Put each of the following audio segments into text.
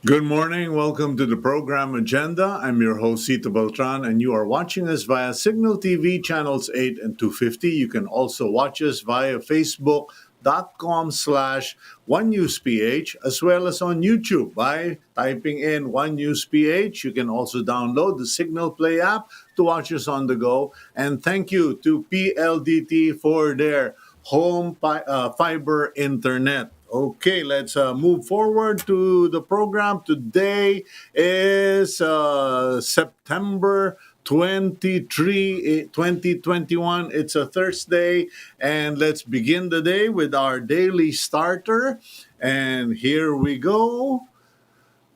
Good morning. Welcome to the program agenda. I'm your host, Cito Beltran, and you are watching us via Cignal TV channels 8 and 250. You can also watch us via facebook.com/onenewsph, as well as on YouTube by typing in onenewsph. You can also download the Signal Play app to watch us on the go. And thank you to PLDT for their fiber internet. Okay, let's move forward to the program. Today is September 23, 2021. It's a Thursday, and let's begin the day with our daily starter. And here we go.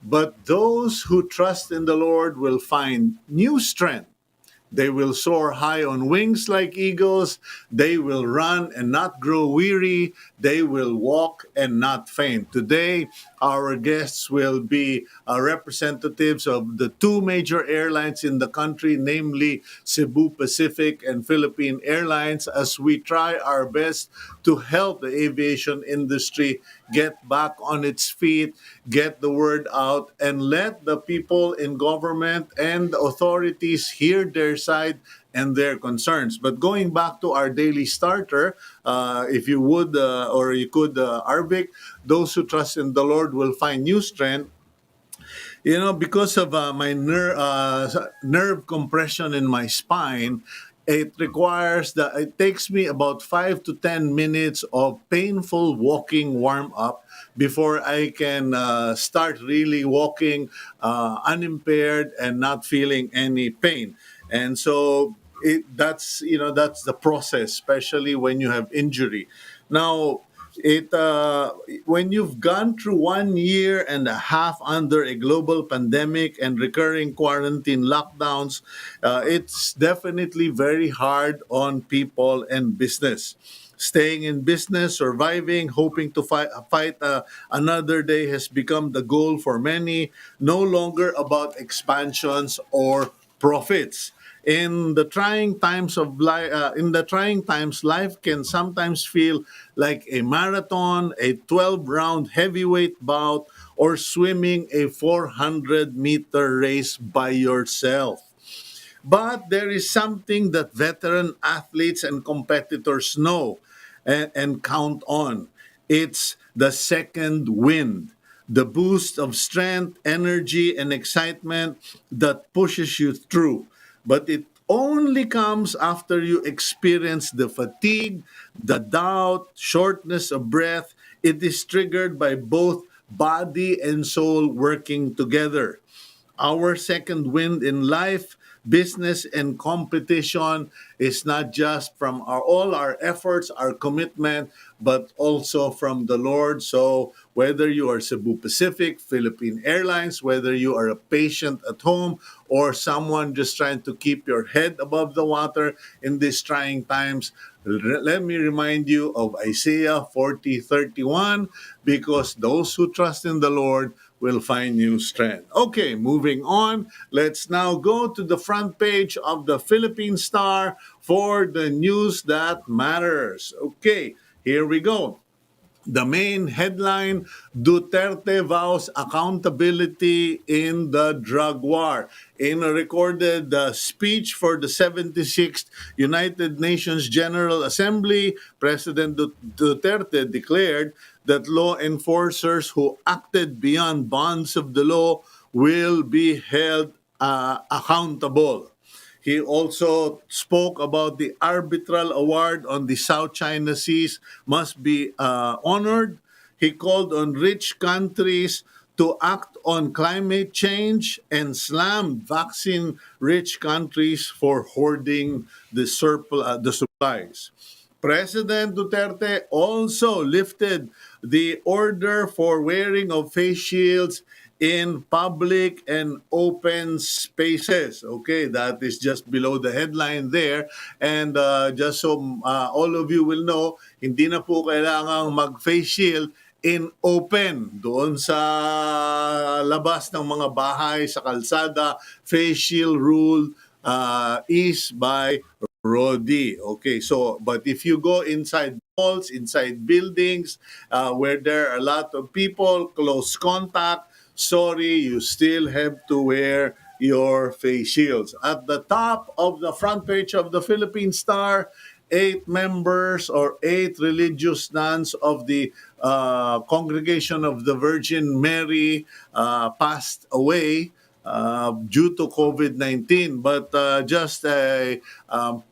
But those who trust in the Lord will find new strength. They will soar high on wings like eagles. They will run and not grow weary. They will walk and not faint. Today, our guests will be representatives of the two major airlines in the country, namely Cebu Pacific and Philippine Airlines, as we try our best to help the aviation industry get back on its feet, get the word out, and let the people in government and the authorities hear their side and their concerns. But going back to our daily starter, if you would or you could, Arvik, those who trust in the Lord will find new strength. You know, because of my nerve compression in my spine, it takes me about 5 to 10 minutes of painful walking warm up before I can start really walking unimpaired and not feeling any pain. And so that's the process, especially when you have injury. Now, it when you've gone through 1 year and a half under a global pandemic and recurring quarantine lockdowns, it's definitely very hard on people and business. Staying in business, surviving, hoping to fight another day has become the goal for many, no longer about expansions or profits. In the trying times, life can sometimes feel like a marathon, a 12-round heavyweight bout, or swimming a 400-meter race by yourself. But there is something that veteran athletes and competitors know and count on. It's the second wind, the boost of strength, energy, and excitement that pushes you through. But it only comes after you experience the fatigue, the doubt, shortness of breath. It is triggered by both body and soul working together. Our second wind in life, business, and competition is not just from all our efforts, our commitment, but also from the Lord. So whether you are Cebu Pacific, Philippine Airlines, whether you are a patient at home or someone just trying to keep your head above the water in these trying times, let me remind you of Isaiah 40:31, because those who trust in the Lord will find new strength. Okay, moving on. Let's now go to the front page of the Philippine Star for the news that matters. Okay, here we go. The main headline: Duterte vows accountability in the drug war. In a recorded speech for the 76th United Nations General Assembly, President Duterte declared that law enforcers who acted beyond bounds of the law will be held accountable. He also spoke about the arbitral award on the South China Seas must be honored. He called on rich countries to act on climate change and slammed vaccine-rich countries for hoarding the supplies. President Duterte also lifted the order for wearing of face shields in public and open spaces. Okay, that is just below the headline there. And just so all of you will know, hindi na po kailangang mag-face shield in open doon sa labas ng mga bahay, sa kalsada. Face shield rule is by Rodi. Okay, so but if you go inside malls, inside buildings where there are a lot of people, close contact, sorry, you still have to wear your face shields. At the top of the front page of the Philippine Star, 8 members or 8 religious nuns of the Congregation of the Virgin Mary passed away due to COVID-19. But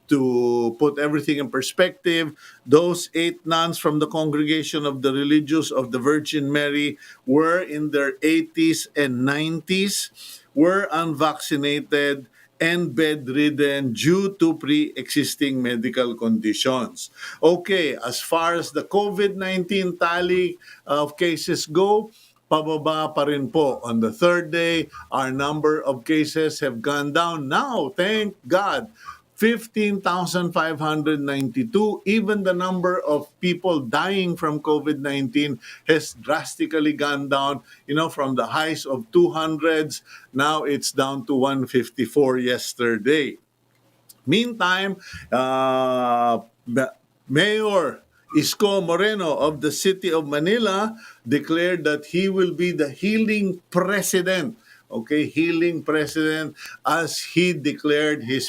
to put everything in perspective, those 8 nuns from the Congregation of the Religious of the Virgin Mary were in their 80s and 90s, were unvaccinated, and bedridden due to pre-existing medical conditions. Okay, as far as the COVID-19 tally of cases go, pababa pa rin po. On the third day, our number of cases have gone down. Now, thank God, 15,592. Even the number of people dying from COVID-19 has drastically gone down, from the highs of 200s. Now it's down to 154 yesterday. Meantime, Mayor Isko Moreno of the city of Manila declared that he will be the healing president. Okay, healing president, as he declared his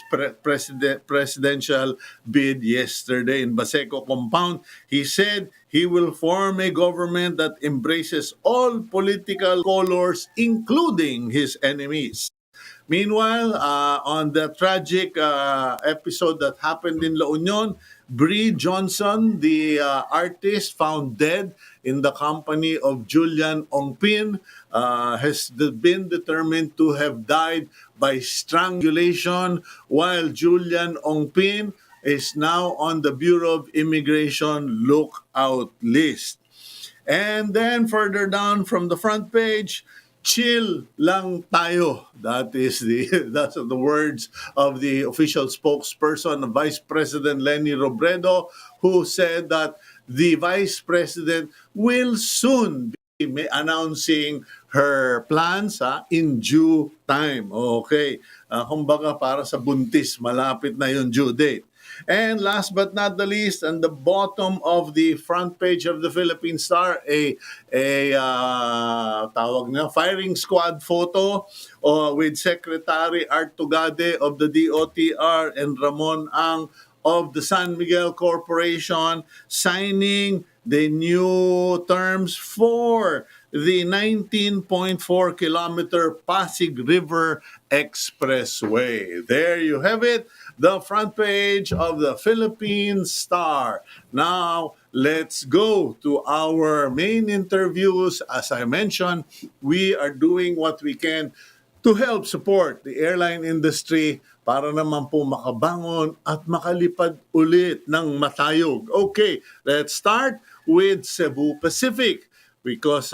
presidential bid yesterday in Baseco compound. He said he will form a government that embraces all political colors, including his enemies. Meanwhile, on the tragic episode that happened in La Union, Bree Johnson, the artist found dead in the company of Julian Ongpin, has been determined to have died by strangulation, while Julian Ongpin is now on the Bureau of Immigration lookout list. And then further down from the front page, chill lang tayo. That is that's the words of the official spokesperson, Vice President Lenny Robredo, who said that the Vice President will soon be announcing her plans in due time. Okay. Kumbaga para sa buntis, malapit na yung due date. And last but not the least, on the bottom of the front page of the Philippine Star, tawag na firing squad photo with Secretary Art Tugade of the DOTR and Ramon Ang of the San Miguel Corporation signing the new terms for the 19.4-kilometer Pasig River Expressway. There you have it, the front page of the Philippine Star. Now, let's go to our main interviews. As I mentioned, we are doing what we can to help support the airline industry para naman po makabangon at makalipad ulit ng matayog. Okay, let's start with Cebu Pacific because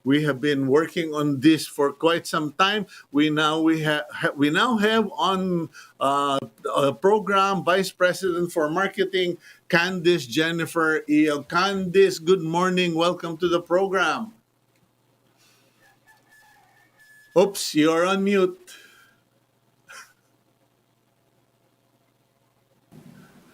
we have been working on this for quite some time. We now have on a program Vice President for Marketing Candice Jennifer Iyog. Candice, good morning. Welcome to the program. Oops, you're on mute.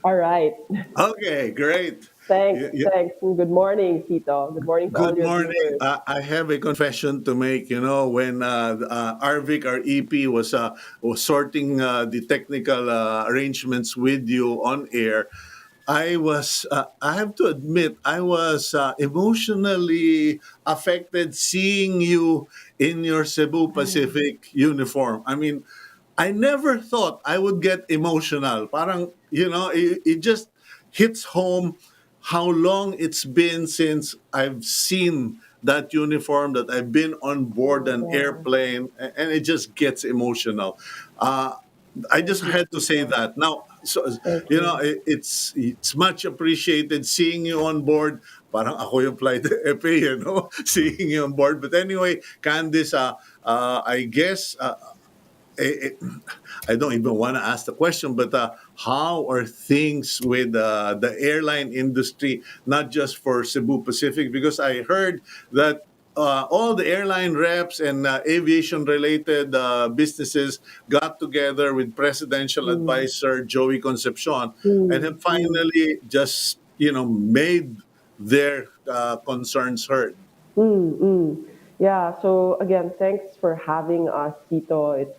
All right. Okay, great. Thanks. Y- y- Thanks. And good morning, Cito. Good morning to all Good your morning. viewers. I have a confession to make. When Arvic, our EP, was sorting the technical arrangements with you on air, I have to admit, I was emotionally affected seeing you in your Cebu Pacific uniform. I mean, I never thought I would get emotional. Parang, it just hits home how long it's been since I've seen that uniform, that I've been on board an Yeah. airplane, and it just gets emotional. Uh, I just Thank you, had to say Cito. that. Now, so Thank you. it's much appreciated seeing you on board. Parang ako yung flight FA, seeing you on board. But anyway, Candice, I guess it, I don't even want to ask the question, but how are things with the airline industry, not just for Cebu Pacific? Because I heard that all the airline reps and aviation related businesses got together with presidential Mm, advisor Joey Concepcion and mm, have mm, finally just, made their concerns heard. mm. Yeah, so again, thanks for having us, Tito. It's,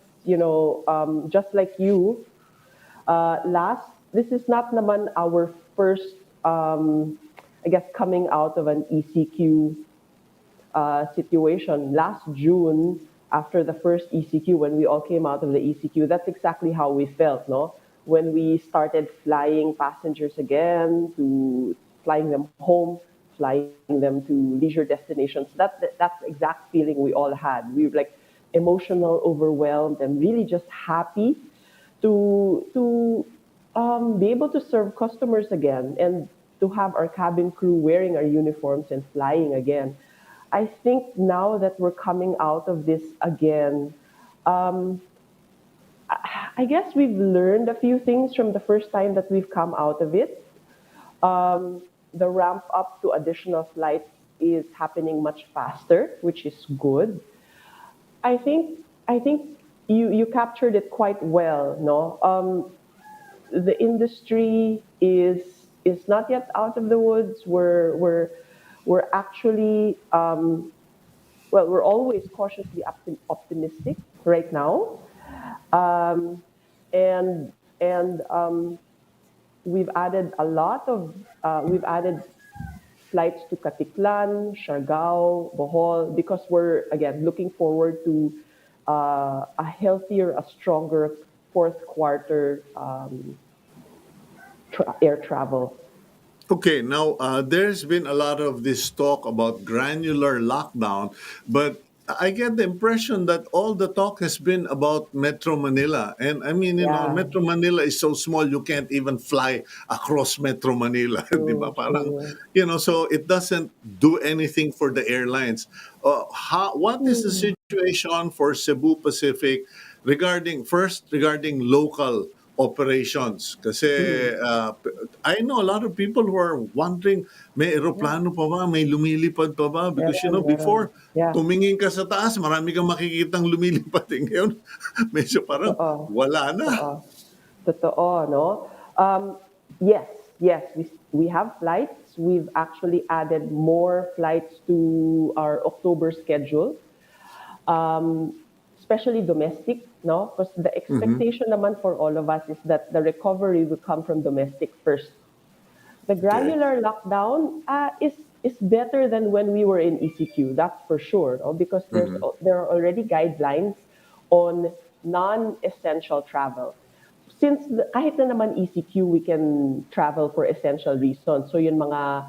just like you, this is not naman our first, I guess, coming out of an ECQ situation. Last June, after the first ECQ, when we all came out of the ECQ, that's exactly how we felt, no? When we started flying passengers again, to flying them home, flying them to leisure destinations. That's the exact feeling we all had. We were like emotional, overwhelmed, and really just happy to be able to serve customers again and to have our cabin crew wearing our uniforms and flying again. I think now that we're coming out of this again, I guess we've learned a few things from the first time that we've come out of it. The ramp up to additional flights is happening much faster, which is good. I think you captured it quite well. No, the industry is not yet out of the woods. We're actually well, we're always cautiously optimistic right now, um, and we've added flights to Katiklan, Siargao, Bohol, because we're again looking forward to a healthier, a stronger fourth quarter air travel. Okay, now there's been a lot of this talk about granular lockdown, but I get the impression that all the talk has been about Metro Manila. And I mean, Yeah, Metro Manila is so small you can't even fly across Metro Manila, di ba? true, Parang, true. so it doesn't do anything for the airlines. What is the Hmm. situation for Cebu Pacific regarding local operations? Kasi Hmm. I know a lot of people who are wondering, may Yeah, eroplano pa ba? May lumilipad pa ba? Because meron, meron. before, Yeah, tumingin ka sa taas, marami kang makikitang lumilipad. Ngayon, medyo parang totoo. wala na. Totoo. Totoo, no? Um, yes, yes, we have flights. We've actually added more flights to our October schedule, um, especially domestic, no? Because the Mhm. expectation naman for all of us is that the recovery will come from domestic first. The Okay. granular lockdown is better than when we were in ECQ. That's for sure, no? Because Mhm. there are already guidelines on non-essential travel. Since kahit na naman ECQ, we can travel for essential reasons. So yun mga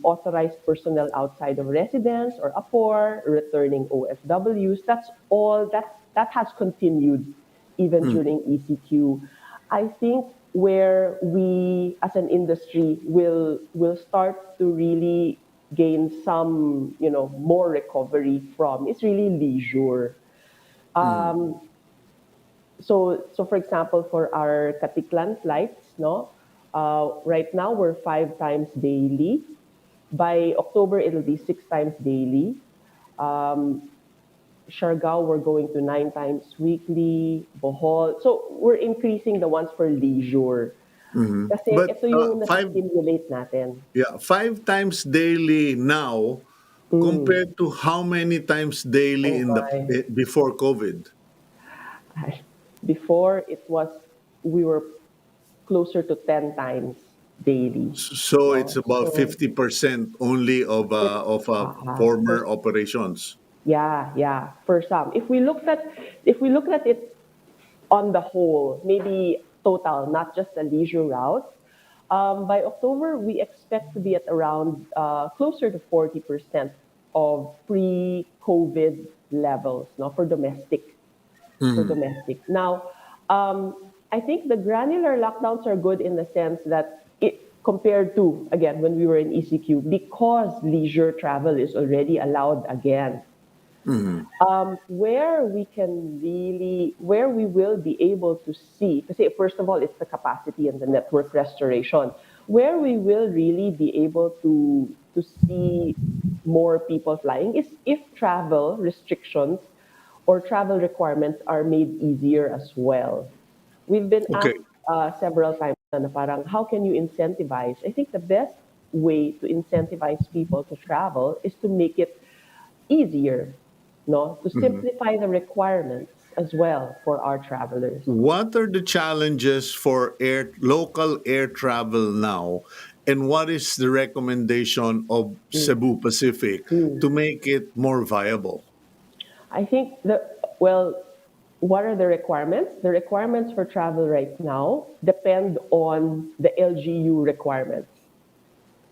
authorized personnel outside of residence or APOR, returning OFWs. That's all that has continued even Mhm. during ECQ. I think where we as an industry will start to really gain some, more recovery from is really leisure. Mhm. So for example, for our Katiklan flights, no, right now we're 5 times daily. By October, it'll be 6 times daily. Siargao, we're going to 9 times weekly. Bohol. So we're increasing the ones for leisure. Mhm. Kasi But ito yung five, nasa-stimulate natin. yeah, 5 times daily now Mm. compared to how many times daily Oh my. before COVID? Before it was, we were closer to 10 times daily. So it's No? about So 50% only it's, of for former operations. yeah, yeah, for some. If we looked at it on the whole, maybe total, not just the leisure routes, by October we expect to be at around closer to 40% of pre-COVID levels, no, for Mhm. domestic. Now, I think the granular lockdowns are good in the sense that compared to again when we were in ECQ, because leisure travel is already allowed again, Mhm. where we will be able to see, because first of all, it's the capacity and the network restoration, where we will really be able to see more people flying is if travel restrictions or travel requirements are made easier as well. We've been Okay. asked several times na parang, how can you incentivize? I think the best way to incentivize people to travel is to make it easier, no, to simplify the requirements as well for our travelers. What are the challenges for local air travel now, and what is the recommendation of Mm. Cebu Pacific Mm. to make it more viable? I think well, what are the requirements? The requirements for travel right now depend on the LGU requirements.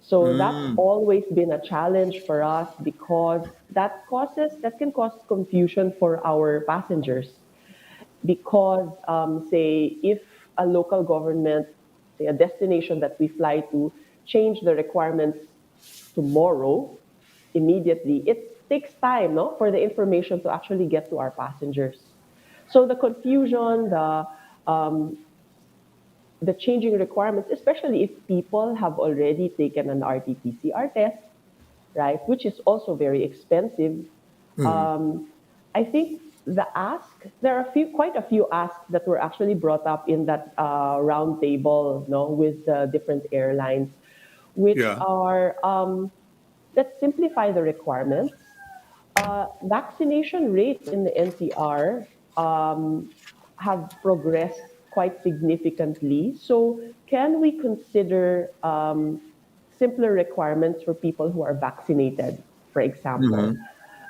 So that's Mm, always been a challenge for us because that can cause confusion for our passengers. Because say if a local government, say a destination that we fly to, change the requirements tomorrow, immediately, it takes time, no, for the information to actually get to our passengers. So the confusion, the changing requirements, especially if people have already taken an RT-PCR test, right, which is also very expensive. mm, I think there are quite a few asks that were actually brought up in that round table, no, with the different airlines, which yeah. are that simplify the requirements. Vaccination rates in the NCR have progressed quite significantly. So, can we consider simpler requirements for people who are vaccinated, for example? Hmm.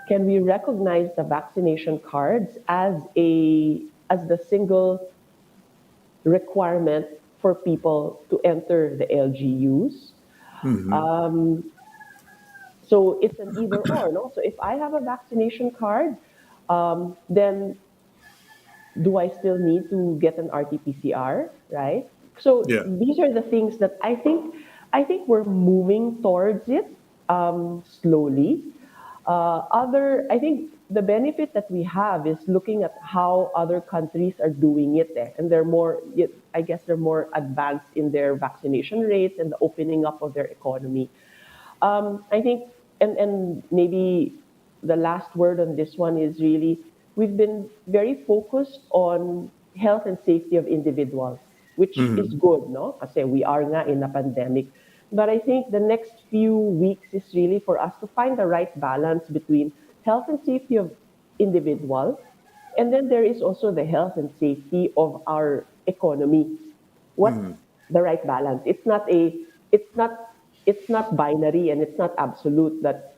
Can we recognize the vaccination cards as the single requirement for people to enter the LGUs? Hmm. So it's an either or, no? So if I have a vaccination card, then do I still need to get an RT-PCR, right? So Yeah. these are the things that I think we're moving towards it slowly. I think the benefit that we have is looking at how other countries are doing it, and I guess they're more advanced in their vaccination rates and the opening up of their economy. I think, and maybe the last word on this one is really we've been very focused on health and safety of individuals, which is Hmm. good, no? Kasi we are nga in a pandemic. But I think the next few weeks is really for us to find the right balance between health and safety of individuals, and then there is also the health and safety of our economy. What's Hmm. the right balance? It's not it's not binary and it's not absolute that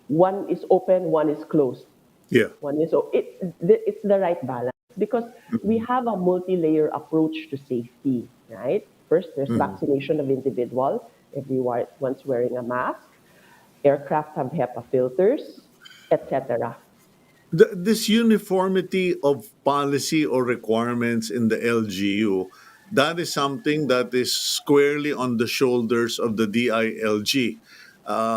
one is open, one is closed. Yeah. One is it's the right balance because we have a multi-layer approach to safety, right? First, there's Hmm. vaccination of individual. Everyone's wearing a mask. Aircraft have HEPA filters, etc. This uniformity of policy or requirements in the LGU, that is something that is squarely on the shoulders of the DILG.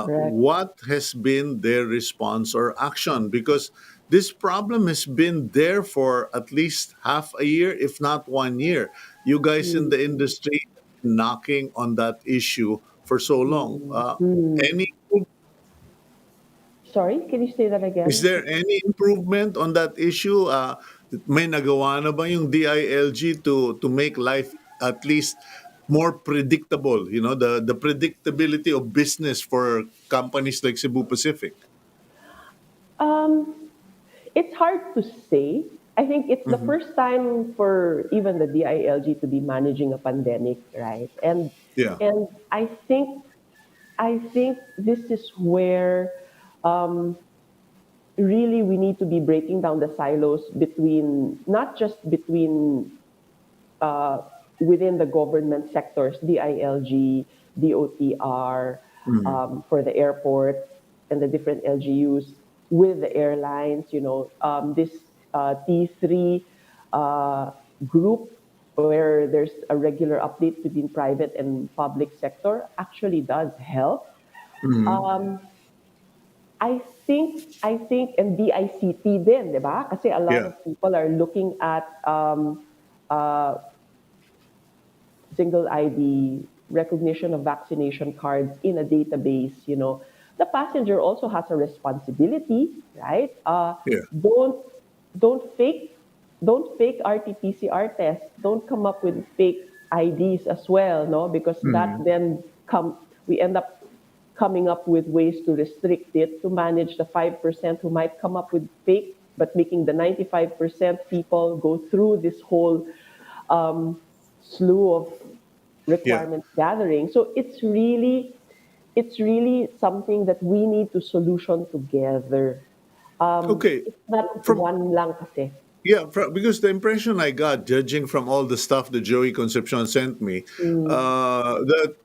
Correct. What has been their response or action? Because this problem has been there for at least half a year, if not 1 year. You guys in Mm, the industry knocking on that issue for so long. mm, mm. Any Sorry, can you say that Is again? there any improvement on that issue? May nagawa na ba yung DILG to make life at least more predictable, the predictability of business for companies like Cebu Pacific? Um, it's hard to say. I think it's the Hmm. first time for even the DILG to be managing a pandemic, right? Yeah. And I think this is where really we need to be breaking down the silos between not just between uh, within the government sectors, DILG, DOTR, Hmm. for the airports and the different LGUs with the airlines. This T3 uh, group where there's a regular update between private and public sector actually does help. Hmm. Um, and DICT din, di ba? Kasi a lot Yeah. of people are looking at uh, single ID, recognition of vaccination cards in a database, the passenger also has a responsibility, right? Yeah. Don't don't fake don't fake RT-PCR tests. Don't come up with fake IDs as well, no, because that Hmm. then come we end up coming up with ways to restrict it to manage the 5% who might come up with fake, but making the 95% people go through this whole um, slew of Yeah. requirements gathering. So it's really something that we need to solution together. Okay. It's not From one lang kasi. Yeah, because the impression I got, judging from all the stuff that Joey Concepcion sent me, Mm, that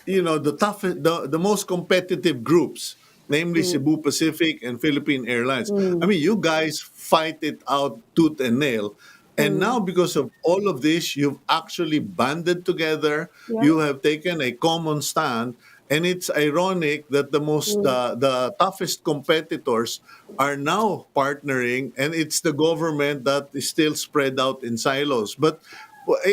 the toughest, the most competitive groups, namely mm, Cebu Pacific and Philippine Airlines. I mm, mean, you guys fight it out tooth and nail, and mm. now because of all of this, you've actually banded together. Yeah. You have taken a common stand, and it's ironic that Mm, the toughest competitors are now partnering, and it's the government that is still spread out in silos. But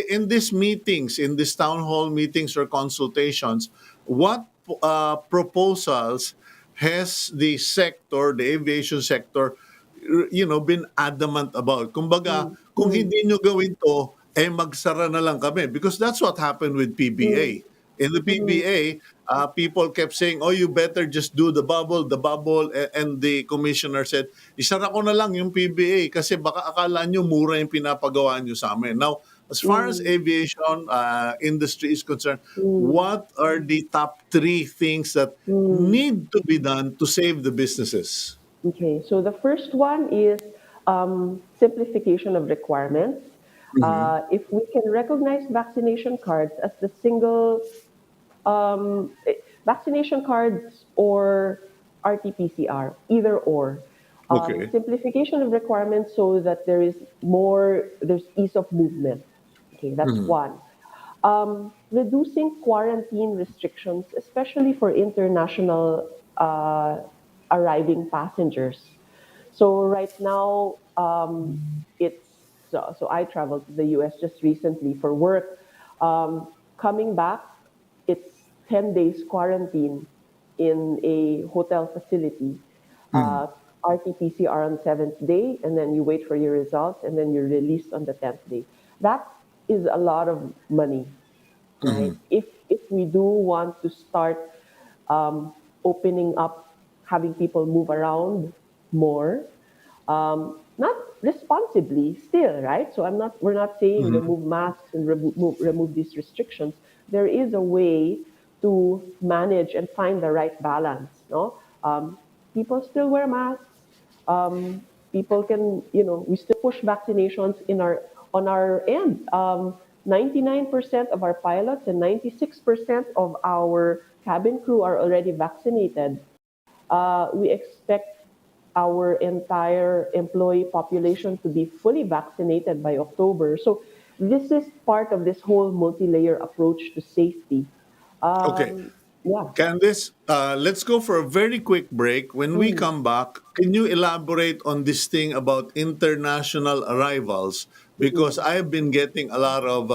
in these meetings, in these town hall meetings or consultations, what proposals has the sector, the aviation sector, been adamant about? Kumbaga, mm, kung mm, hindi nyo gawin to, magsara na lang kami. Because that's what happened with mm, PBA. In the mm, PBA, people kept saying, "Oh, you better just do the bubble." And the commissioner said, "Isara ko na lang yung PBA kasi baka akala nyo mura yung pinapagawa nyo sa amin." Now, as far as mm, aviation industry is concerned, mm, what are the top three things that mm. need to be done to save the businesses? Okay, so the first one is simplification of requirements. Hmm. If we can recognize vaccination cards as the single vaccination cards or RT-PCR, either or. Okay. Simplification of requirements so that there's ease of movement. Okay, that's Hmm. one. Reducing quarantine restrictions, especially for international arriving passengers. So right now, it's so I traveled to the US just recently for work. Coming back, it's 10 days quarantine in a hotel facility. Hmm. Uh, RT-PCR on 7th day, and then you wait for your results, and then you're released on the 10th day. That is a lot of money, right? Hmm. If we do want to start opening up, having people move around more, not responsibly still, right? So we're not saying Hmm. remove masks and remove these restrictions. There is a way to manage and find the right balance, no? People still wear masks. People can, we still push vaccinations on our end. 99% of our pilots and 96% of our cabin crew are already vaccinated. We expect our entire employee population to be fully vaccinated by October. So this is part of this whole multi-layer approach to safety. Okay. Um, yeah. Candice, let's go for a very quick break. When we Mm, come back, can you elaborate on this thing about international arrivals? Because mm, I've been getting a lot of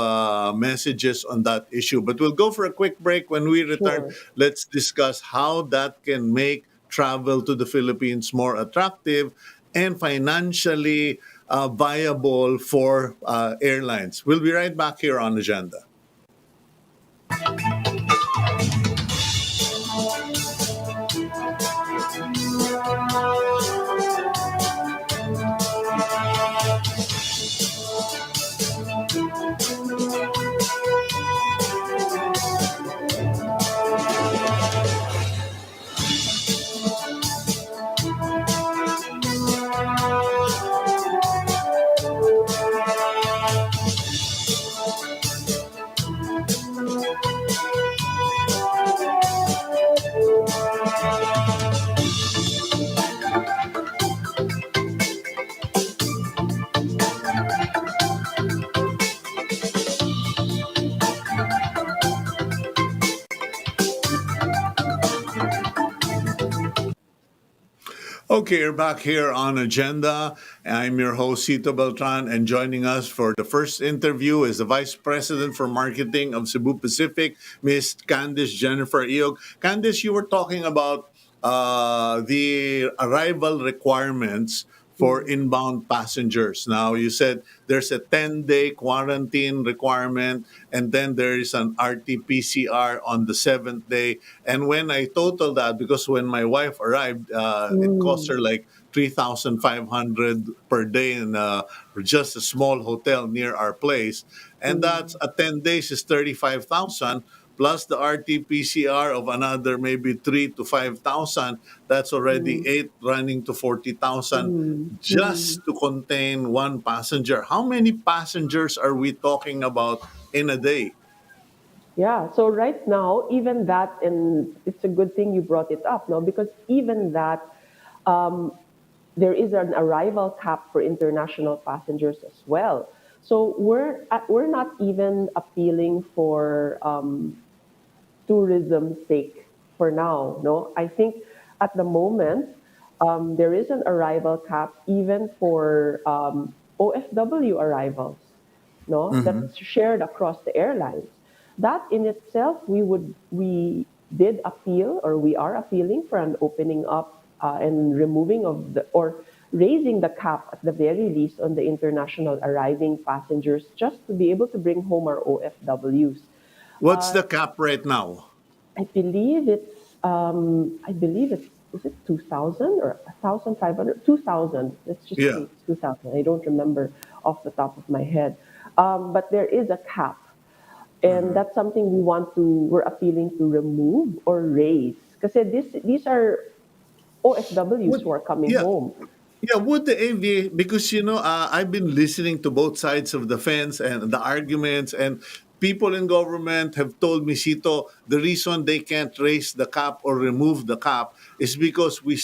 messages on that issue. But we'll go for a quick break. When we return, sure. let's discuss how that can make travel to the Philippines more attractive and financially viable for airlines. We'll be right back here on Agenda. Okay, you're back here on Agenda. I'm your host, Cito Beltran, and joining us for the first interview is the Vice President for Marketing of Cebu Pacific, Miss Candice Jennifer Iyog. Candice, you were talking about the arrival requirements for inbound passengers. Now, you said there's a 10-day quarantine requirement, and then there is an RT-PCR on the seventh day. And when I total that, because when my wife arrived, it cost Mm, her like 3,500 per day in just a small hotel near our place. And that's mm, at 10 days is 35,000 plus the RT-PCR of another maybe 3 to 5,000. That's already mm, eight running to 40,000 mm, mm. just to contain one passenger. How many passengers are we talking about in a day? Yeah, so right now, even that, and it's a good thing you brought it up, no, because even that, um, there is an arrival cap for international passengers as well. So we're not even appealing for tourism's sake for now. No, I think at the moment there is an arrival cap even for OFW arrivals. No, Mhm. that's shared across the airlines. That in itself, we did appeal, or we are appealing for an opening up and removing of the, or raising the cap at the very least on the international arriving passengers, just to be able to bring home our OFWs. What's Uh, the cap right now? I believe it's is it 2,000 or 1,500? 2,000. Let's just say Yeah. it's 2,000. I don't remember off the top of my head. But there is a cap, and Mhm. that's something we're appealing to remove or raise. Because these are OFWs Would who are coming yeah. home. Yeah, would the AVA, because I've been listening to both sides of the fence and the arguments, and people in government have told me, Sito, the reason they can't raise the cap or remove the cap is because we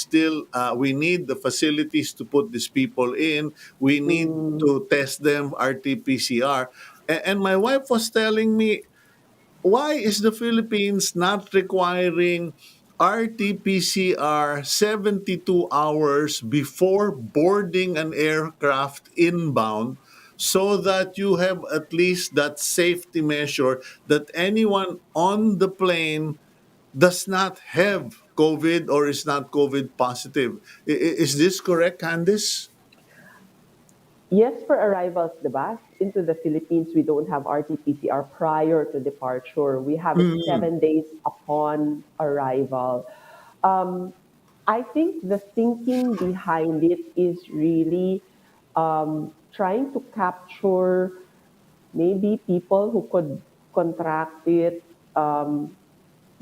need the facilities to put these people in. We need Mm, to test them RT-PCR. And my wife was telling me, why is the Philippines not requiring RT-PCR 72 hours before boarding an aircraft inbound so that you have at least that safety measure that anyone on the plane does not have COVID or is not COVID positive? Is this correct, Candice? Yes, for arrivals, diba? Into the Philippines, we don't have RT-PCR prior to departure. We have it Mm, 7 days upon arrival. Um, I think the thinking behind it is really trying to capture maybe people who could contract it um,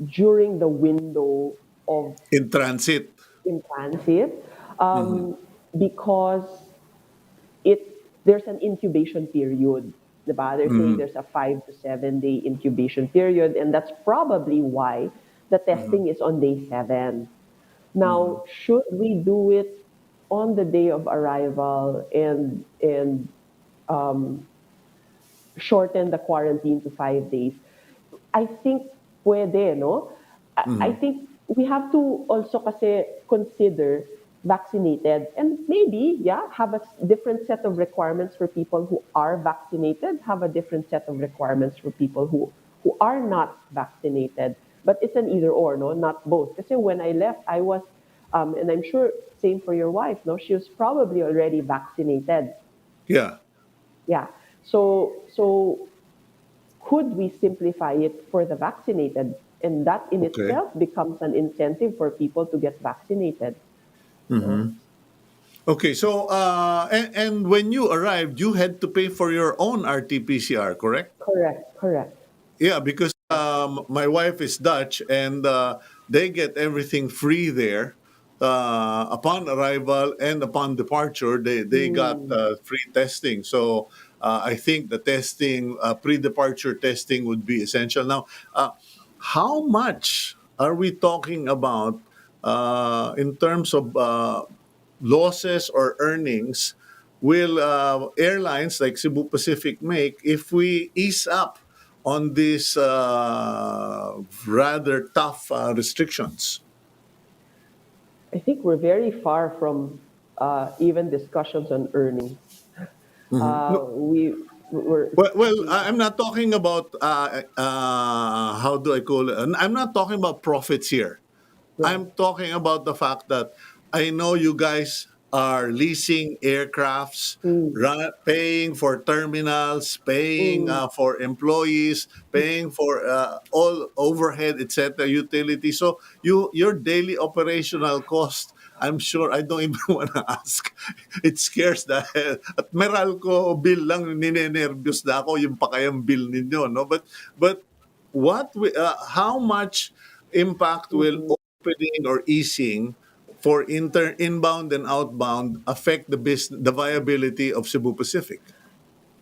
during the window of in transit. in transit, Mhm, because it there's an incubation period. Diba? They're saying mhm, there's a 5 to 7 day incubation period, and that's probably why the mhm, testing is on day 7. mhm. Now, should we do it on the day of arrival and shorten the quarantine to 5 days? I think pwede, no? I Mhm. think we have to also kasi consider vaccinated, and maybe, yeah, have a different set of requirements for people who are vaccinated, have a different set of requirements for people who are not vaccinated. But it's an either or, no? Not both. Kasi when I left, I was, and I'm sure same for your wife, no? She was probably already vaccinated. Yeah. Yeah. So could we simplify it for the vaccinated? And that in Okay. itself becomes an incentive for people to get vaccinated. No? Mhm. Okay, so and when you arrived, you had to pay for your own RT-PCR, correct? Correct, correct. Yeah, because my wife is Dutch, and they get everything free there. Upon arrival and upon departure, they got Mm. free testing. So I think the testing, pre-departure testing, would be essential. Now, how much are we talking about in terms of losses or earnings? Will airlines like Cebu Pacific make if we ease up on these rather tough restrictions? I think we're very far from even discussions on earnings. Mhm. No, We're well, speaking, I'm not talking about how do I call it? I'm not talking about profits here. right? I'm talking about the fact that I know you guys. are leasing aircrafts, Mm, paying for terminals, paying mm, for employees, paying for all overhead, etc., utilities. So your daily operational cost, I'm sure I don't even want to ask. It scares dahil at Meralco bill lang ninenervyos na ako yung pa kayang bill ninyo, no? But how much impact will mm. opening or easing for inbound and outbound affect the viability of Cebu Pacific?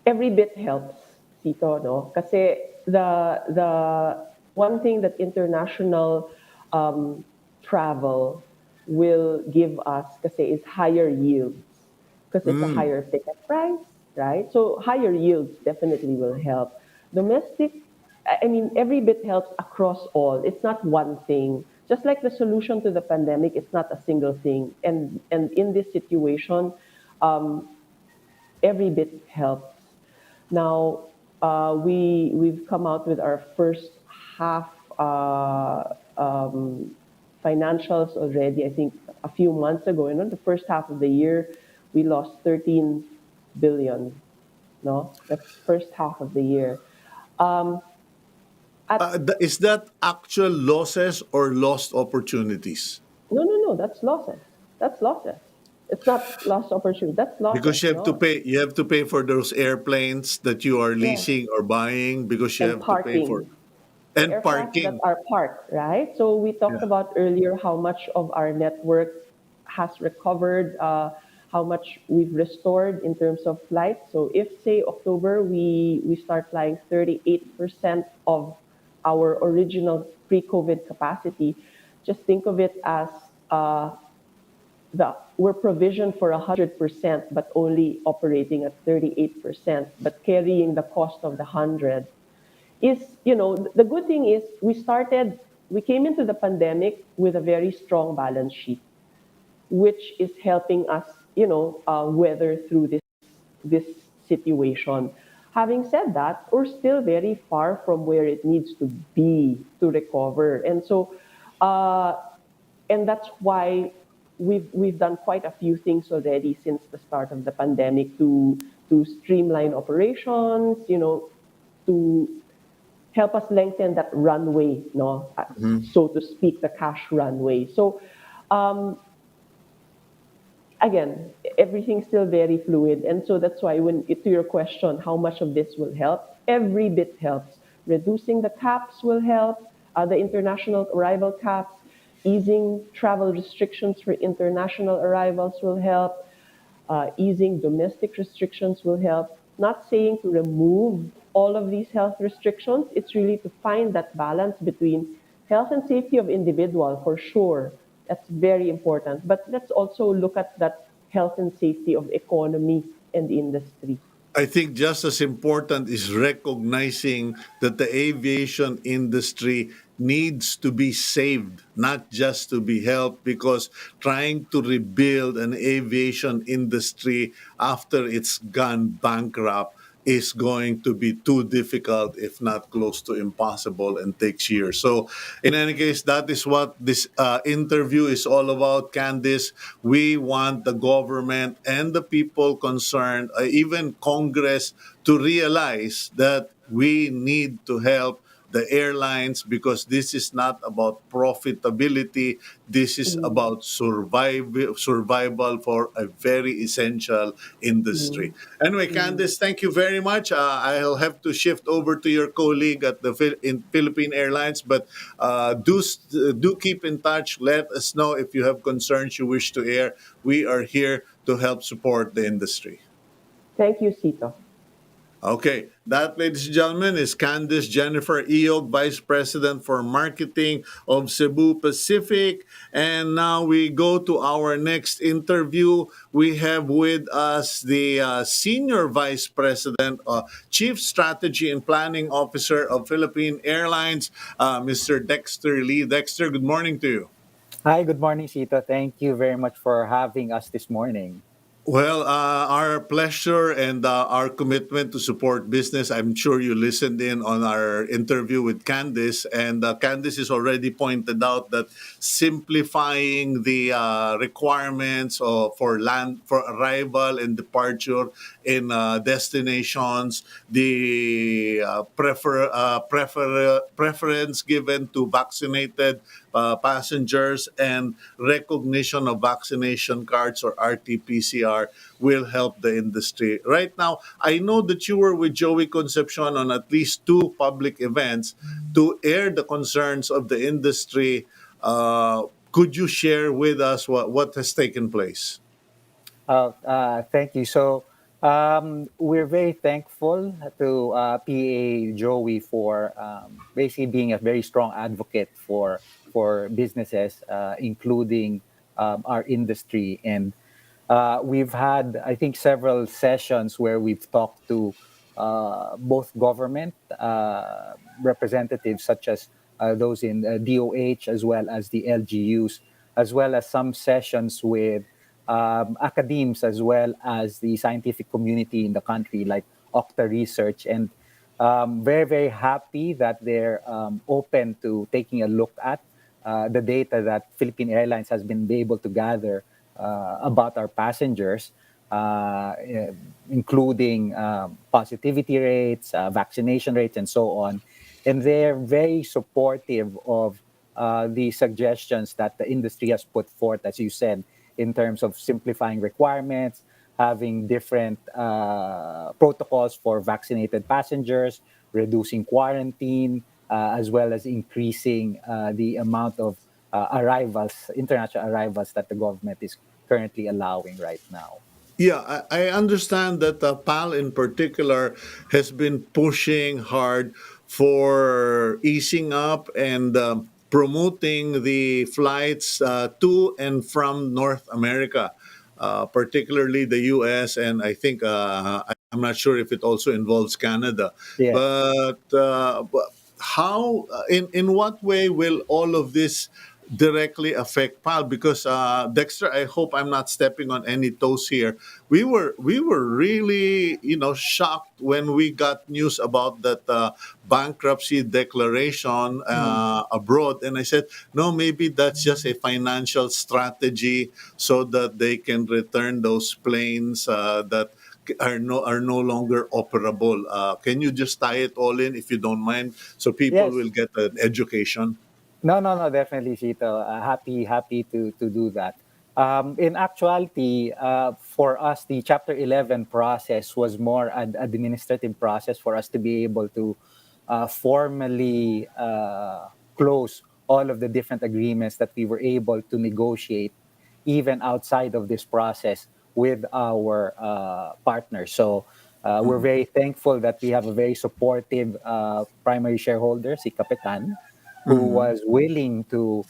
Every bit helps, Tito, no? Kasi the one thing that international um, travel will give us kasi is higher yields because it's a Mm. higher ticket price, right? So higher yields definitely will help. Domestic, I mean, every bit helps across all. It's not one thing. Just like the solution to the pandemic, it's not a single thing. And in this situation, um, every bit helps. Now, we've come out with our first half financials already. I think a few months ago. The first half of the year, we lost 13 billion. No, that's first half of the year. Um, at Is that actual losses or lost opportunities? No, no, no. That's losses. That's losses. It's not lost opportunity. That's losses. Because No. you have to pay for those airplanes that you are Yes. leasing or buying because you And have to pay for parking. The and aircraft that parking. are parked, right? So we talked Yeah. about earlier how much of our network has recovered, how much we've restored in terms of flights. So if say October we start flying 38% of our original pre-COVID capacity, just think of it as uh, we're provisioned for 100%, but only operating at 38%, but carrying the cost of the 100 is, the good thing is we came into the pandemic with a very strong balance sheet, which is helping us, weather through this situation. Having said that, we're still very far from where it needs to be to recover, uh, and that's why we've done quite a few things already since the start of the pandemic to streamline operations, to help us lengthen that runway, no, Mhm. so to speak, the cash runway. So um, again, everything's still very fluid, and so that's why when to your question, how much of this will help? Every bit helps. Reducing the caps will help. The international arrival caps, easing travel restrictions for international arrivals will help. Easing domestic restrictions will help. Not saying to remove all of these health restrictions, it's really to find that balance between health and safety of individual for sure. That's very important. But let's also look at that health and safety of economy and industry. I think just as important is recognizing that the aviation industry needs to be saved, not just to be helped, because trying to rebuild an aviation industry after it's gone bankrupt is going to be too difficult, if not close to impossible, and takes years. So, in any case, that is what this interview is all about, Candice. We want the government and the people concerned, even Congress, to realize that we need to help the airlines because this is not about profitability. This is Mm, about survival for a very essential industry. mm, Anyway, mm. Candice, thank you very much. I'll have to shift over to your colleague at the in Philippine Airlines, but do keep in touch. Let us know if you have concerns you wish to air. We are here to help support the industry. Thank you, Cito. Okay, that, ladies and gentlemen, is Candice Jennifer Iyog, Vice President for Marketing of Cebu Pacific. And now we go to our next interview. We have with us the Senior Vice President, Chief Strategy and Planning Officer of Philippine Airlines, Mr. Dexter Lee. Dexter, good morning to you. Hi, good morning, Cito. Thank you very much for having us this morning. Well, our pleasure and our commitment to support business. I'm sure you listened in on our interview with Candice, and Candice has already pointed out that simplifying the requirements for land for arrival and departure in destinations, the preference given to vaccinated passengers, and recognition of vaccination cards or RT-PCR will help the industry. Right now, I know that you were with Joey Concepcion on at least two public events to air the concerns of the industry. Could you share with us what has taken place? Thank you. So we're very thankful to PA Joey for basically being a very strong advocate for businesses, including our industry. And we've had, I think, several sessions where we've talked to both government representatives, such as those in DOH, as well as the LGUs, as well as some sessions with academies, as well as the scientific community in the country, like Octa Research. And very, very happy that they're open to taking a look at the data that Philippine Airlines has been able to gather about our passengers, eh, including positivity rates, vaccination rates, and so on. And they're very supportive of the suggestions that the industry has put forth, as you said, in terms of simplifying requirements, having different protocols for vaccinated passengers, reducing quarantine, as well as increasing the amount of international arrivals that the government is currently allowing right now. Yeah, I understand that PAL in particular has been pushing hard for easing up and promoting the flights to and from North America, particularly the US, and I think I'm not sure if it also involves Canada. Yes. But how, in what way will all of this directly affect PAL? Because Dexter, I hope I'm not stepping on any toes here. We were really shocked when we got news about that bankruptcy declaration Mm. abroad, and I said, no, maybe that's just a financial strategy so that they can return those planes that are no longer operable. Can you just tie it all in if you don't mind, so people will Yes. get an education? No, no, no, definitely, Cito. Happy to do that. In actuality, for us, the Chapter 11 process was more an administrative process for us to be able to formally close all of the different agreements that we were able to negotiate, even outside of this process with our partners. So we're Mhm. very thankful that we have a very supportive primary shareholder, si Kapitan, who Mhm. was willing to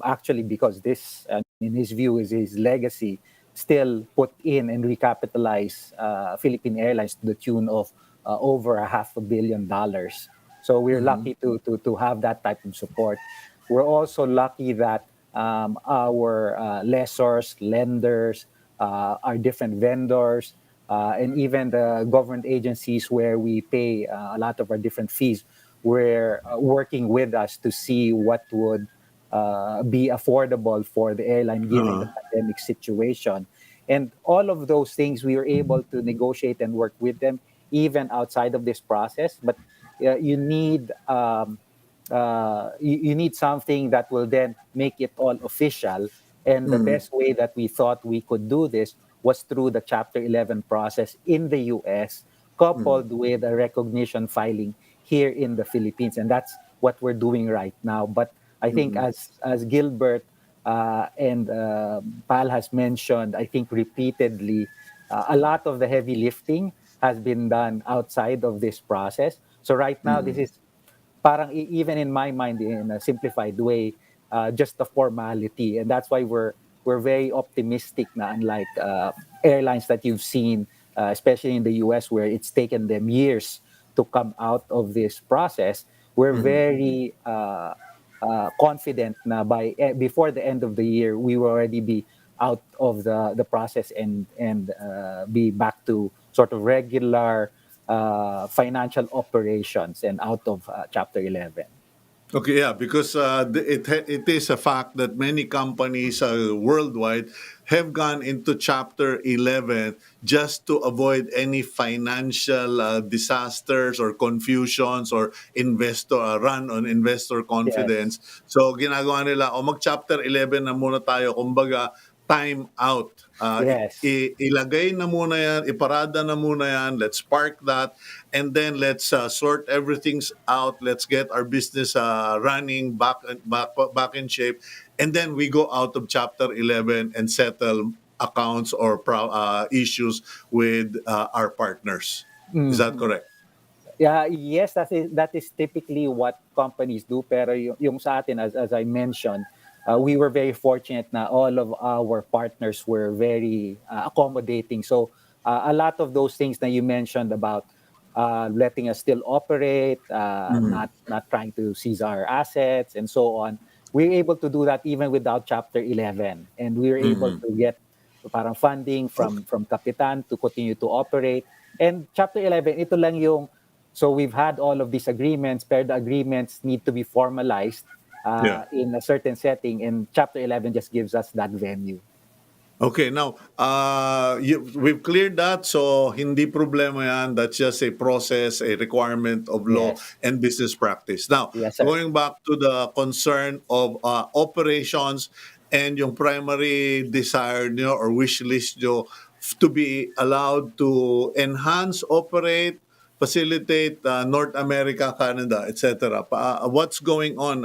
actually, because this, in his view, is his legacy, still put in and recapitalize Philippine Airlines to the tune of over $500 million. So we're Mhm. lucky to have that type of support. We're also lucky that our lessors, lenders, our different vendors, and even the government agencies where we pay a lot of our different fees were working with us to see what would be affordable for the airline given the Uh-huh. pandemic situation. And all of those things we were able to negotiate and work with them even outside of this process. But you need you need something that will then make it all official. And the Mhm. best way that we thought we could do this was through the Chapter 11 process in the US, Mhm. coupled with a recognition filing here in the Philippines. And that's what we're doing right now. But I think, Mhm. as Gilbert and Pal has mentioned, I think repeatedly, a lot of the heavy lifting has been done outside of this process. So right now, this Mhm. is parang even in my mind, in a simplified way, just a formality. And that's why we're very optimistic na, unlike airlines that you've seen, especially in the US, where it's taken them years to come out of this process. We're Mhm. very confident na before the end of the year, we will already be out of the process and be back to sort of regular financial operations and out of Chapter 11. Okay, yeah, because it is a fact that many companies worldwide have gone into Chapter 11 just to avoid any financial disasters or confusions or investor run on investor Yes, confidence. So ginagawa nila, o mag-Chapter 11 na muna tayo, kumbaga time out. yes. Ilagay na muna yan, iparada na muna yan, let's park that, and then let's sort everything out. Let's get our business running back in shape, and then we go out of Chapter 11 and settle accounts or issues with our partners. Is that Mhm. correct? Yeah, yes, that is typically what companies do. Pero yung sa atin, as I mentioned, we were very fortunate na all of our partners were very accommodating. So a lot of those things that you mentioned about letting us still operate, Mhm. not trying to seize our assets and so on, we were able to do that even without Chapter 11, and we were able Mhm. to get parang funding Okay. from Kapitan to continue to operate. And Chapter 11, ito lang yung so we've had all of these agreements, but the agreements need to be formalized Yeah. in a certain setting, and Chapter 11 just gives us that venue. Okay, now we've cleared that, so hindi problema yan. That's just a process, a requirement of law Yes, and business practice. Now, yes, sir. going back to the concern of operations and yung primary desire nyo or wish list nyo to be allowed to enhance, operate, facilitate North America, Canada, etc. What's going on?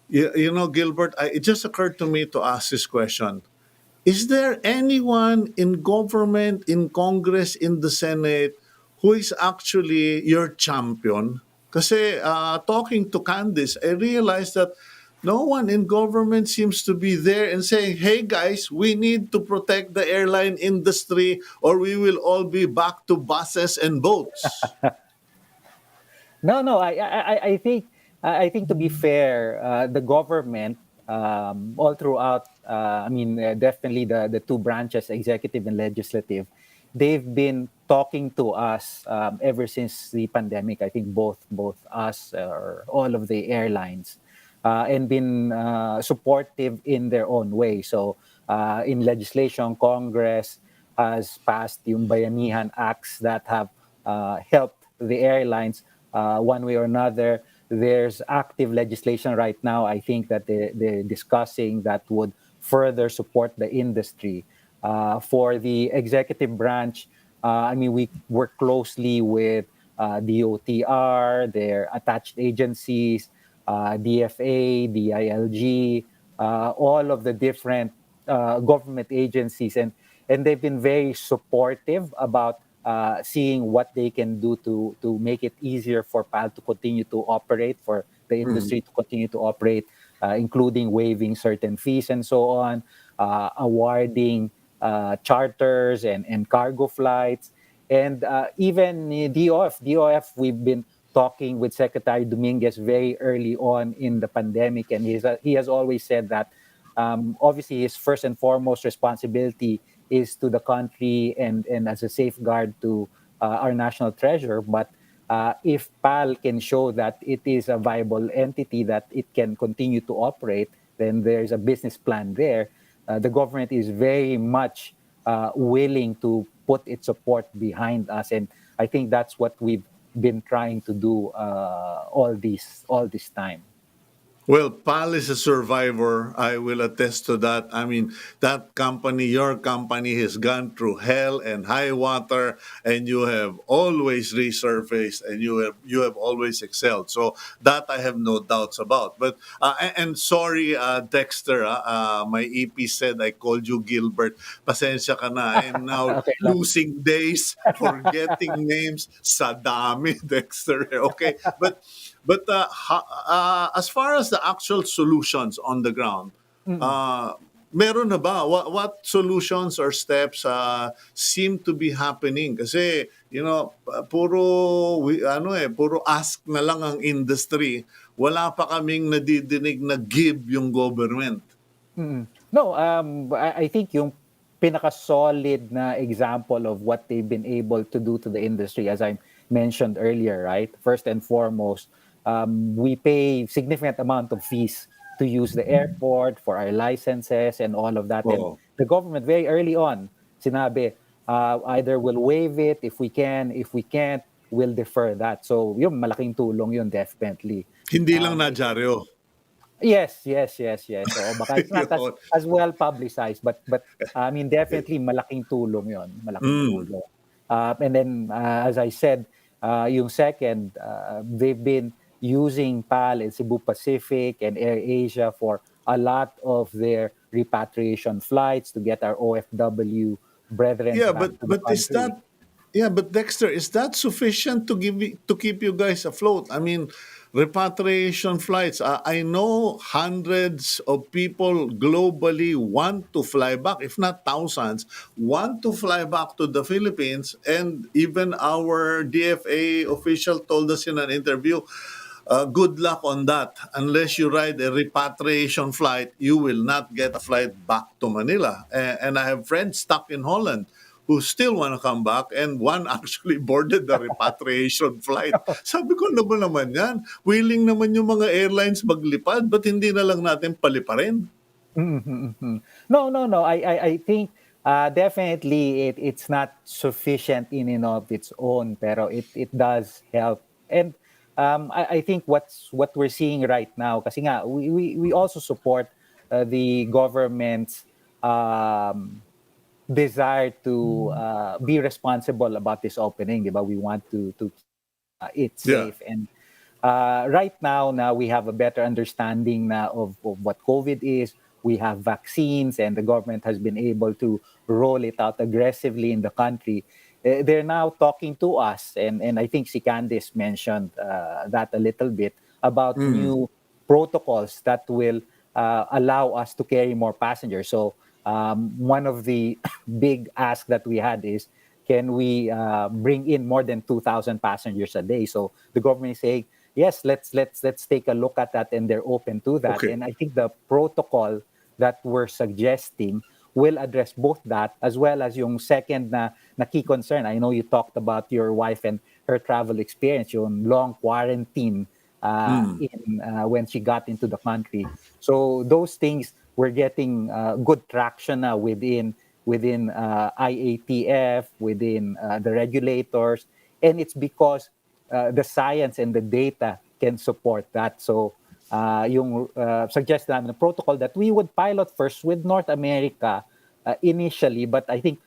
Gilbert, it just occurred to me to ask this question. Is there anyone in government, in Congress, in the Senate who is actually your champion? Kasi talking to Candice, I realized that no one in government seems to be there and saying, hey guys, we need to protect the airline industry or we will all be back to buses and boats. No, no. I think to be fair, the government all throughout. I mean, definitely the two branches, executive and legislative, they've been talking to us ever since the pandemic. I think both us or all of the airlines, and been supportive in their own way. So in legislation, Congress has passed yung Bayanihan Acts that have helped the airlines one way or another. There's active legislation right now, I think, that they're discussing that would further support the industry. For the executive branch, I mean, we work closely with DOTR, their attached agencies, DFA, DILG, all of the different government agencies, and they've been very supportive about seeing what they can do to make it easier for PAL to continue to operate, for the Mhm. industry to continue to operate, including waiving certain fees and so on, awarding charters and cargo flights, and even DOF. We've been talking with Secretary Dominguez very early on in the pandemic, and he has always said that obviously his first and foremost responsibility is to the country and as a safeguard to our national treasure. But if PAL can show that it is a viable entity, that it can continue to operate, then there's a business plan there. The government is very much willing to put its support behind us, and I think that's what we've been trying to do all this time. Well, PAL is a survivor. I will attest to that. I mean, that company, your company, has gone through hell and high water, and you have always resurfaced, and you have always excelled. So that I have no doubts about. But and sorry, Dexter, my EP said I called you Gilbert. Pasensya ka na. I am now Okay lang. losing days, forgetting names. Sa dami, Dexter. Okay, but as far as the actual solutions on the ground, Mm. uh, meron na ba? What solutions or steps seem to be happening? Kasi, puro ask na lang ang industry. Wala pa kaming nadidinig na give yung government. No, I think yung pinaka-solid na example of what they've been able to do to the industry, as I mentioned earlier, right? First and foremost, we pay significant amount of fees to use the airport for our licenses and all of that. And Oo. the government very early on, sinabi, either we'll waive it if we can, if we can't, we'll defer that. So yun, malaking tulong yun, definitely. Hindi lang Um, nadyaryo. Yes, yes, yes, yes. So baka it's not Yun. as well publicized, but I mean definitely malaking tulong 'yon, malaking Mm. tulong. And then as I said, yung second, they've been using PAL and Cebu Pacific and AirAsia for a lot of their repatriation flights to get our OFW brethren Yeah, back to the but is country. that yeah, but Dexter, is that sufficient to to keep you guys afloat? I mean, repatriation flights. I know hundreds of people globally want to fly back, if not thousands, want to fly back to the Philippines, and even our DFA official told us in an interview, good luck on that. Unless you ride a repatriation flight, you will not get a flight back to Manila. And I have friends stuck in Holland who still want to come back, and one actually boarded the repatriation flight. Sabi ko, ano ba naman yan? Willing naman yung mga airlines maglipad, ba't hindi na lang natin paliparin? Mhm, mhm. No, no, no. I think definitely it's not sufficient in and of its own, pero it does help. And I think what we're seeing right now, kasi nga we also support the government's um, desire to be responsible about this opening, di ba? We want to it's Yeah. safe. And right now we have a better understanding na of what COVID is. We have vaccines, and the government has been able to roll it out aggressively in the country. They're now talking to us, and I think si Candice mentioned that a little bit about Mm. new protocols that will allow us to carry more passengers. So one of the big asks that we had is, can we bring in more than 2,000 passengers a day? So the government is saying, yes, let's take a look at that, and they're open to that. Okay. And I think the protocol that we're suggesting will address both that as well as yung second na key concern. I know you talked about your wife and her travel experience, yung long quarantine Mm. in when she got into the country. So those things we're getting good traction now within IATF, within the regulators, and it's because the science and the data can support that. So yung suggest namin the protocol that we would pilot first with North America initially, but I think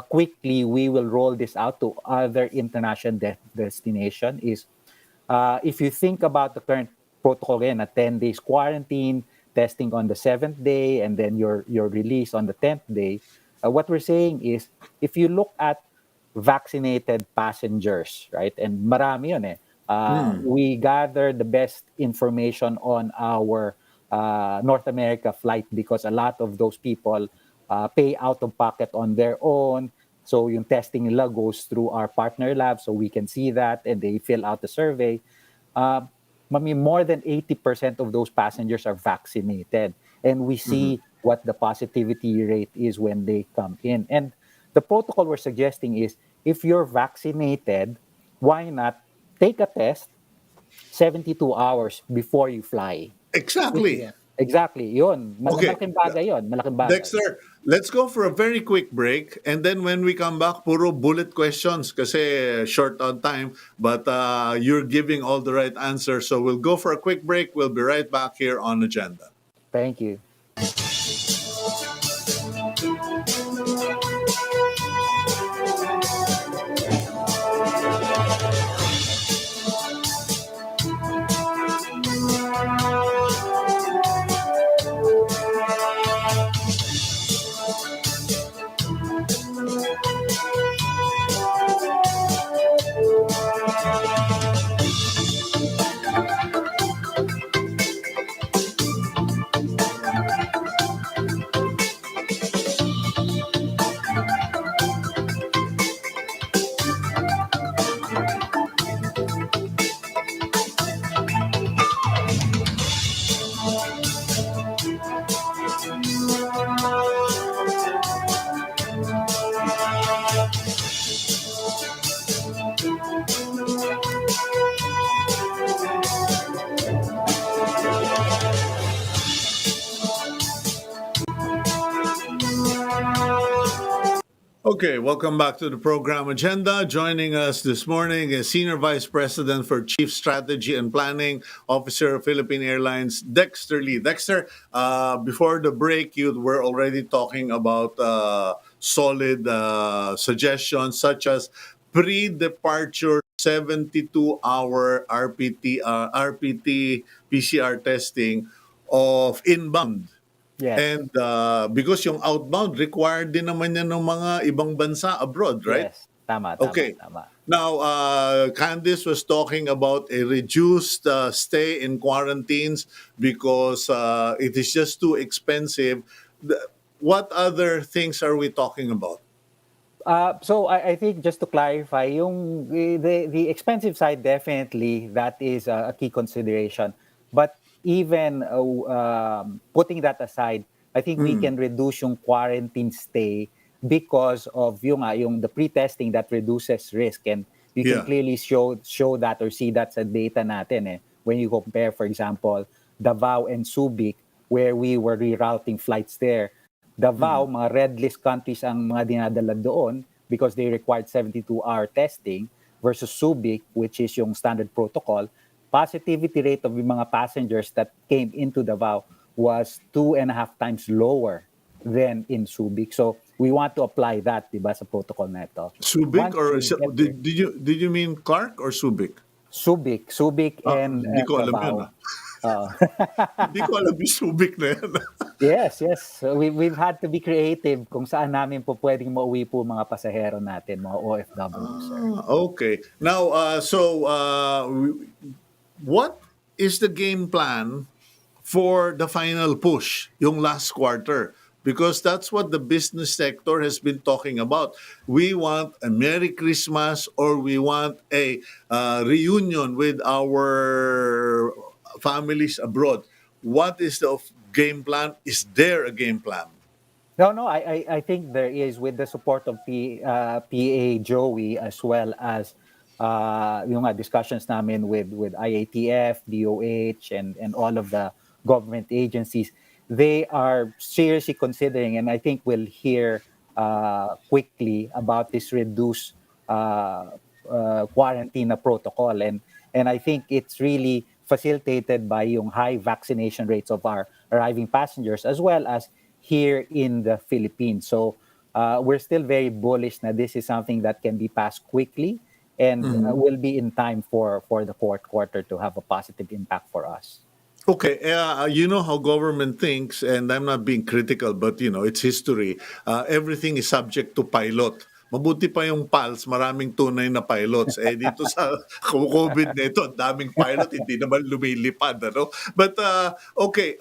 quickly we will roll this out to other international destination is if you think about the current protocol again, a 10 days quarantine, testing on the 7th day, and then your release on the 10th day, what we're saying is if you look at vaccinated passengers, right, and marami yun eh, Mm. we gather the best information on our North America flight because a lot of those people pay out of pocket on their own. So yung testing nila goes through our partner lab, so we can see that, and they fill out the survey. Uh, more than 80% of those passengers are vaccinated, and we Mhm. see what the positivity rate is when they come in. And the protocol we're suggesting is if you're vaccinated, why not take a test 72 hours before you fly? Exactly. Exactly, yun. Okay. Malaking bagay yun, malaking bagay. Dexter, let's go for a very quick break, and then when we come back, puro bullet questions kasi short on time, but you're giving all the right answers. So we'll go for a quick break. We'll be right back here on Agenda. Thank you. Okay, welcome back to the program agenda. Joining us this morning is Senior Vice President for Chief Strategy and Planning Officer of Philippine Airlines, Dexter Lee. Dexter, before the break, you were already talking about solid suggestions such as pre-departure 72-hour RPT PCR testing of inbound. Yes, And because yung outbound required din naman yan ng mga ibang bansa abroad, right? yes. Tama, tama, Okay. tama. Now, Candice was talking about a reduced stay in quarantines because it is just too expensive. What other things are we talking about? So I think just to clarify, the expensive side, definitely that is a key consideration. But even putting that aside, I think we Mm, can reduce yung quarantine stay because of yung the pre-testing that reduces risk, and you can yeah. clearly show that or see that sa data natin when you compare, for example, Davao and Subic, where we were rerouting flights there. Davao, Mm, mga red list countries ang mga dinadala doon because they required 72-hour testing versus Subic, which is yung standard protocol. Positivity rate of yung mga passengers that came into Davao was 2.5 times lower than in Subic. So we want to apply that, di ba, sa protocol na ito. Subic Once or we get there, did you mean Clark or Subic? Subic Hindi and ko alam yun. Davao. Uh, Hindi ko alam yung Subic na yan. Yes, yes. So we've had to be creative kung saan namin po pwedeng mauwi po mga pasahero natin, mga OFW, sir. Okay. Now, what is the game plan for the final push, yung last quarter? Because that's what the business sector has been talking about. We want a Merry Christmas or we want a reunion with our families abroad. What is the game plan? Is there a game plan? No, no, I think there is, with the support of PA Joey, as well as yung discussions namin with IATF, DOH, and all of the government agencies. They are seriously considering, and I think we'll hear quickly about this reduced quarantine protocol. And I think it's really facilitated by yung high vaccination rates of our arriving passengers, as well as here in the Philippines. So we're still very bullish that this is something that can be passed quickly and will be in time for the fourth quarter to have a positive impact for us. Okay, you know how government thinks, and I'm not being critical, but it's history. Everything is subject to pilot. Mabuti pa yung PALS, maraming tunay na pilots. Eh dito sa COVID na ito, ang daming pilot, hindi naman lumilipad. Ano? But okay,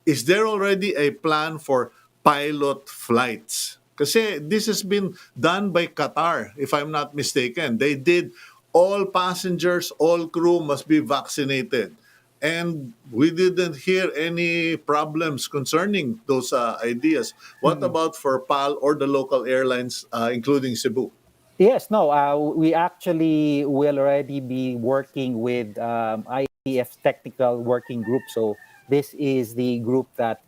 is there already a plan for pilot flights? Kasi this has been done by Qatar, if I'm not mistaken. They did all passengers, all crew must be vaccinated. And we didn't hear any problems concerning those ideas. What Mm. about for PAL or the local airlines, including Cebu? Yes, no, we actually will already be working with ITF's technical working group. So this is the group that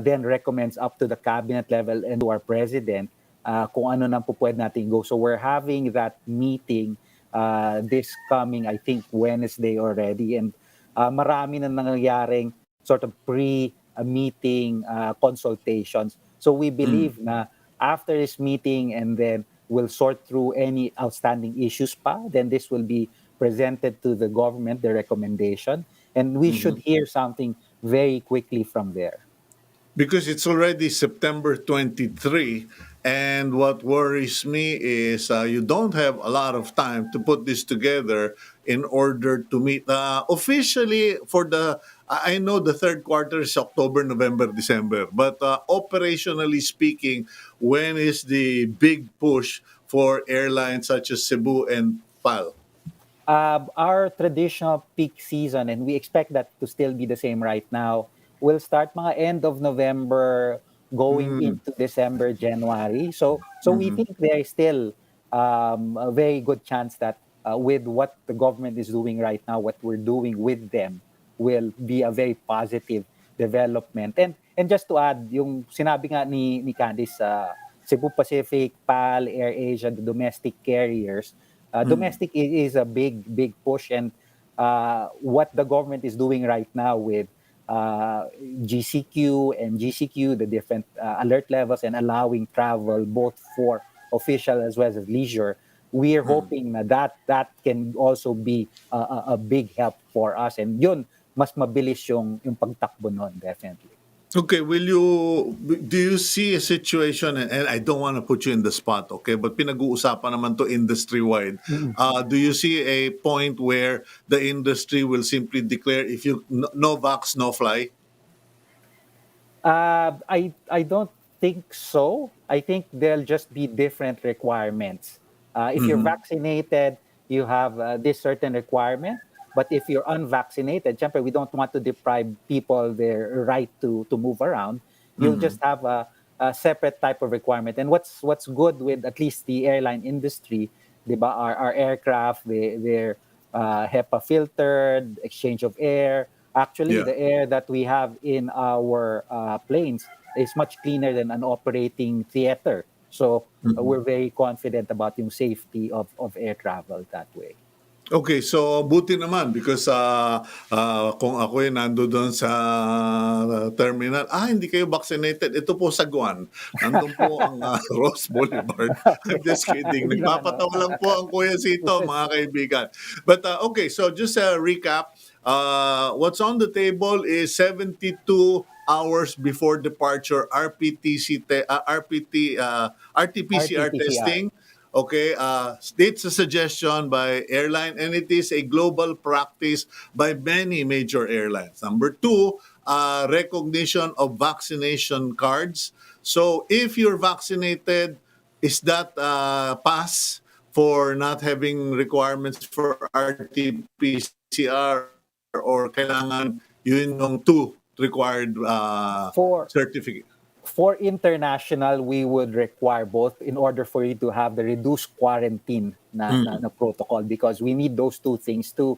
then recommends up to the cabinet level and to our president kung ano nang po pwede natin go. So we're having that meeting this coming, I think, Wednesday already. And marami na nangyayaring sort of pre-meeting consultations. So we believe na after this meeting, and then we'll sort through any outstanding issues pa. Then this will be presented to the government, the recommendation, and we should hear something very quickly from there. Because it's already September 23, and what worries me is you don't have a lot of time to put this together in order to meet officially for the I know the third quarter is October, November, December, but operationally speaking, when is the big push for airlines such as Cebu and PAL? Our traditional peak season, and we expect that to still be the same right now, will start mga end of November, going Mm, into December, January. So we think there is still a very good chance that with what the government is doing right now, what we're doing with them will be a very positive development. And just to add, yung sinabi nga ni Candice Cebu Pacific, PAL, AirAsia, the domestic carriers. Domestic is a big push, and what the government is doing right now with GCQ and GCQ, the different alert levels, and allowing travel both for official as well as leisure. We are hoping na that can also be a big help for us, and yun mas mabilis yung pagtakbo nun, definitely. Okay, do you see a situation, and I don't want to put you in the spot, okay, but pinag-uusapan naman to industry-wide. Do you see a point where the industry will simply declare if you no vax, no fly? I don't think so. I think there'll just be different requirements. If you're vaccinated, you have this certain requirement. But if you're unvaccinated, syempre, we don't want to deprive people their right to move around. You'll just have a separate type of requirement. And what's good with at least the airline industry, di ba, our aircraft, they're HEPA filtered, exchange of air. Actually, Yeah. the air that we have in our planes is much cleaner than an operating theater. So we're very confident about yung safety of air travel that way. Okay, so buti naman because kung ako nando doon sa terminal, hindi kayo vaccinated. Ito po sa Guan. Nandun po ang Ross Boulevard. I'm just kidding. Hindi naman, no? Nagpapatawa lang po ang Kuya Cito, mga kaibigan. But okay, so just a recap. What's on the table is 72 hours before departure RT-PCR RT-PCR. testing. Okay, it's a suggestion by airline, and it is a global practice by many major airlines. Number two, recognition of vaccination cards. So if you're vaccinated, is that pass for not having requirements for RT-PCR, or kailangan yun yung two required For certificate? For international, we would require both in order for you to have the reduced quarantine na protocol, because we need those two things to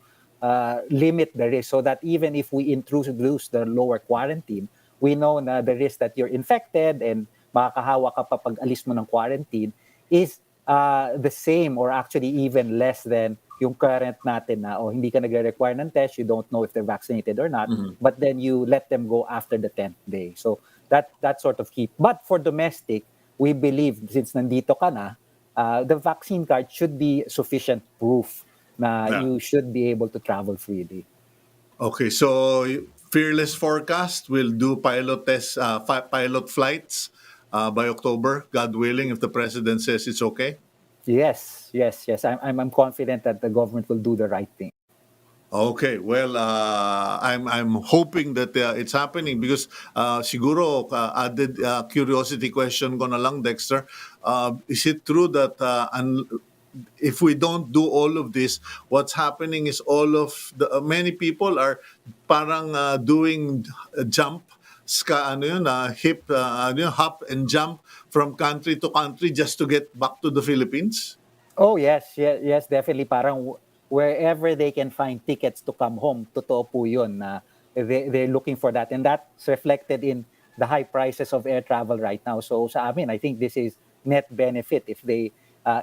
limit the risk, so that even if we introduce the lower quarantine, we know na the risk that you're infected and makakahawa ka pa pag alis mo ng quarantine is the same or actually even less than yung current natin na hindi ka nagre-require ng test, you don't know if they're vaccinated or not, but then you let them go after the 10th day. So that sort of key. But for domestic, we believe since nandito ka na, the vaccine card should be sufficient proof na Yeah. you should be able to travel freely. Okay, so Fearless Forecast will do pilot tests, pilot flights by October, God willing, if the president says it's okay. Yes. I'm confident that the government will do the right thing. Okay, well, I'm hoping that it's happening because siguro added curiosity question ko na lang, Dexter. Is it true that if we don't do all of this, what's happening is all of the many people are parang doing a jump, hop and jump from country to country just to get back to the Philippines? Oh, yes, definitely. Parang wherever they can find tickets to come home, totoo po yun na they're looking for that. And that's reflected in the high prices of air travel right now. So sa amin, I think this is net benefit. If they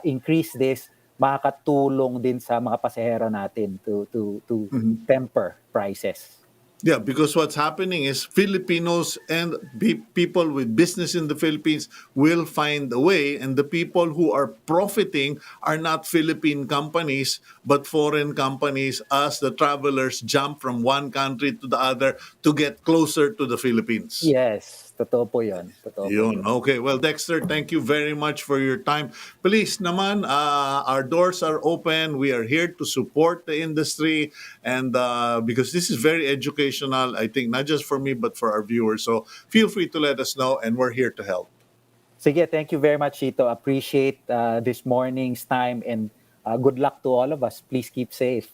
increase this, makakatulong din sa mga pasahero natin to temper prices. Yeah, because what's happening is Filipinos and people with business in the Philippines will find a way, and the people who are profiting are not Philippine companies but foreign companies, as the travelers jump from one country to the other to get closer to the Philippines. Yes, totoo po yun. Yun. Okay. Well, Dexter, thank you very much for your time. Please naman, our doors are open. We are here to support the industry, and because this is very educational, I think, not just for me, but for our viewers. So feel free to let us know, and we're here to help. Sige, thank you very much, Cito. Appreciate this morning's time, and good luck to all of us. Please keep safe.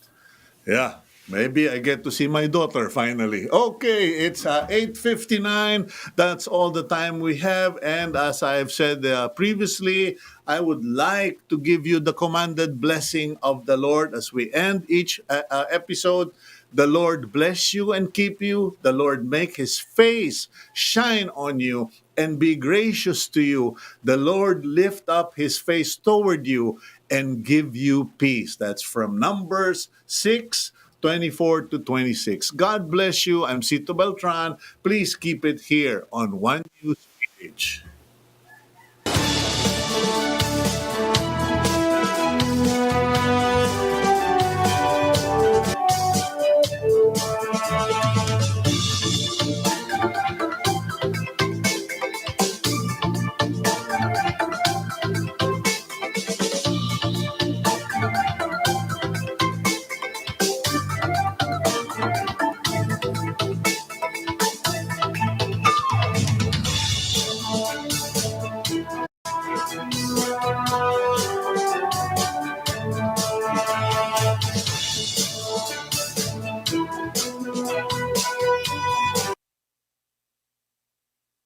Yeah. Maybe I get to see my daughter finally. Okay, it's 8:59. That's all the time we have. And as I've said previously, I would like to give you the commanded blessing of the Lord as we end each episode. The Lord bless you and keep you. The Lord make his face shine on you and be gracious to you. The Lord lift up his face toward you and give you peace. That's from Numbers 6:24 to 26. God bless you. I'm Cito Beltran. Please keep it here on One News Page.